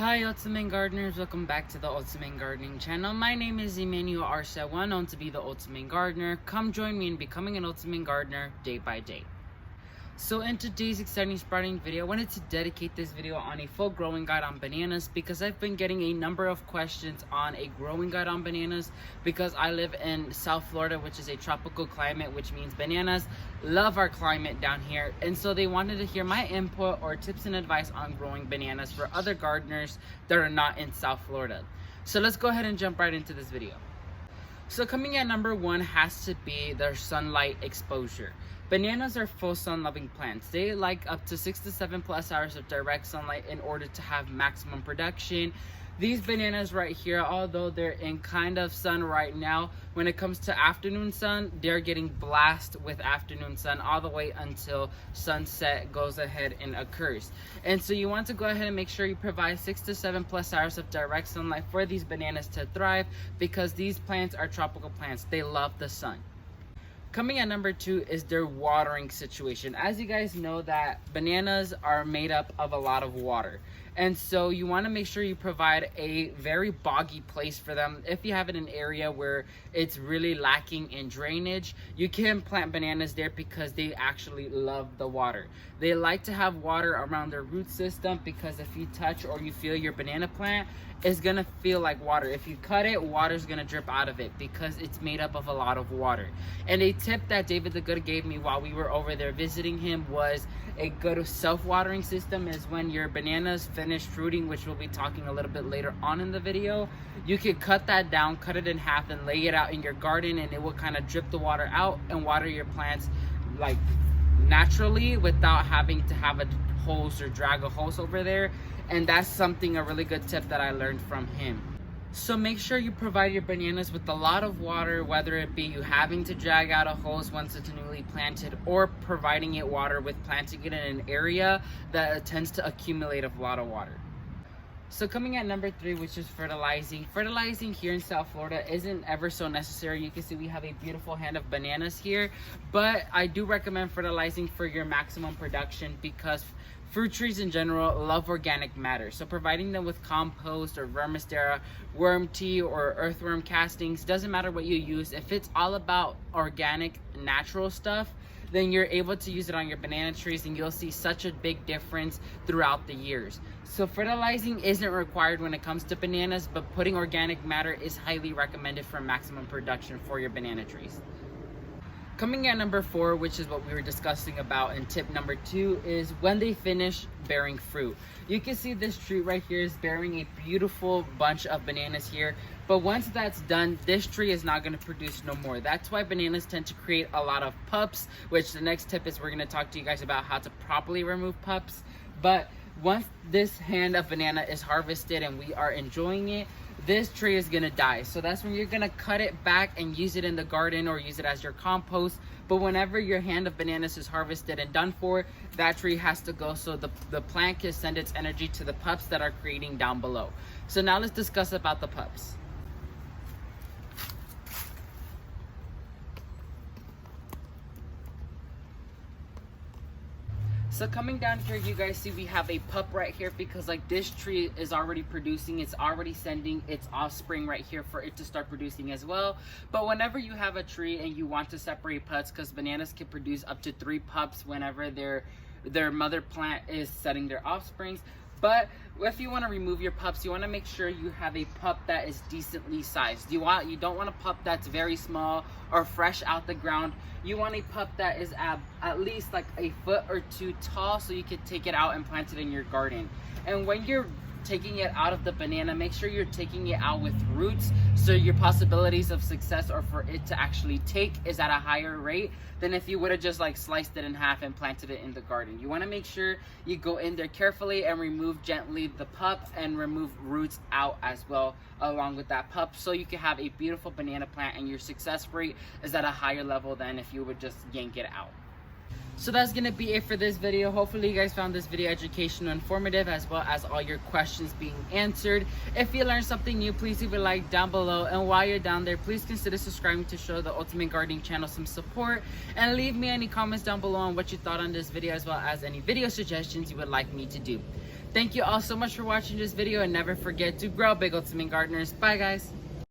Hi Ultimate Gardeners, welcome back to the Ultimate Gardening channel. My name is Emmanuel Arcewa, known to be the Ultimate Gardener. Come join me in becoming an Ultimate Gardener day by day. So in today's exciting sprouting video, I wanted to dedicate this video on a full growing guide on bananas because I've been getting a number of questions on a growing guide on bananas because I live in South Florida, which is a tropical climate, which means bananas love our climate down here. And so they wanted to hear my input or tips and advice on growing bananas for other gardeners that are not in South Florida. So let's go ahead and jump right into this video. So coming at number one has to be their sunlight exposure. Bananas are full sun loving plants. They like up to 6 to 7 plus hours of direct sunlight in order to have maximum production. These bananas right here, although they're in kind of sun right now, when it comes to afternoon sun, they're getting blasted with afternoon sun all the way until sunset goes ahead and occurs. And so you want to go ahead and make sure you provide 6 to 7 plus hours of direct sunlight for these bananas to thrive because these plants are tropical plants. They love the sun. Coming at number two is their watering situation. As you guys know that bananas are made up of a lot of water. And so you want to make sure you provide a very boggy place for them. If you have it in an area where it's really lacking in drainage, you can plant bananas there because they actually love the water. They like to have water around their root system because if you touch or you feel your banana plant, it's gonna feel like water. If you cut it, water's gonna drip out of it because it's made up of a lot of water. And a tip that David the Good gave me while we were over there visiting him was a good self-watering system is when your bananas finish fruiting, which we'll be talking a little bit later on in the video, you can cut that down, cut it in half and lay it out in your garden and it will kind of drip the water out and water your plants like naturally without having to have a hose or drag a hose over there. And that's something, a really good tip that I learned from him. So make sure you provide your bananas with a lot of water, whether it be you having to drag out a hose once it's newly planted or providing it water with planting it in an area that tends to accumulate a lot of water. So coming at number three, which is fertilizing. Fertilizing here in South Florida isn't ever so necessary. You can see we have a beautiful hand of bananas here, but I do recommend fertilizing for your maximum production because fruit trees in general love organic matter. So providing them with compost or vermistera, worm tea, or earthworm castings, doesn't matter what you use. If it's all about organic, natural stuff, then you're able to use it on your banana trees and you'll see such a big difference throughout the years. So fertilizing isn't required when it comes to bananas, but putting organic matter is highly recommended for maximum production for your banana trees. Coming at number four, which is what we were discussing about in tip number two, is when they finish bearing fruit. You can see this tree right here is bearing a beautiful bunch of bananas here, but once that's done, this tree is not going to produce no more. That's why bananas tend to create a lot of pups, which the next tip is we're going to talk to you guys about how to properly remove pups. But once this hand of banana is harvested and we are enjoying it, this tree is gonna die. So that's when you're gonna cut it back and use it in the garden or use it as your compost. But whenever your hand of bananas is harvested and done for, that tree has to go so the plant can send its energy to the pups that are creating down below. So now let's discuss about the pups. So coming down here, you guys see we have a pup right here because like this tree is already producing, it's already sending its offspring right here for it to start producing as well. But whenever you have a tree and you want to separate pups, because bananas can produce up to 3 pups whenever their mother plant is setting their offsprings. But if you want to remove your pups, you want to make sure you have a pup that is decently sized. You don't want a pup that's very small or fresh out the ground. You want a pup that is at least like a foot or 2 tall so you can take it out and plant it in your garden. And when you're taking it out of the banana, make sure you're taking it out with roots so your possibilities of success or for it to actually take is at a higher rate than if you would have just like sliced it in half and planted it in the garden. You want to make sure you go in there carefully and remove gently the pup and remove roots out as well along with that pup so you can have a beautiful banana plant and your success rate is at a higher level than if you would just yank it out. So that's gonna be it for this video. Hopefully you guys found this video educational and informative as well as all your questions being answered. If you learned something new, please leave a like down below, and while you're down there, please consider subscribing to show the Ultimate Gardening channel some support, and leave me any comments down below on what you thought on this video as well as any video suggestions you would like me to do. Thank you all so much for watching this video, and never forget to grow big, ultimate gardeners. Bye, guys.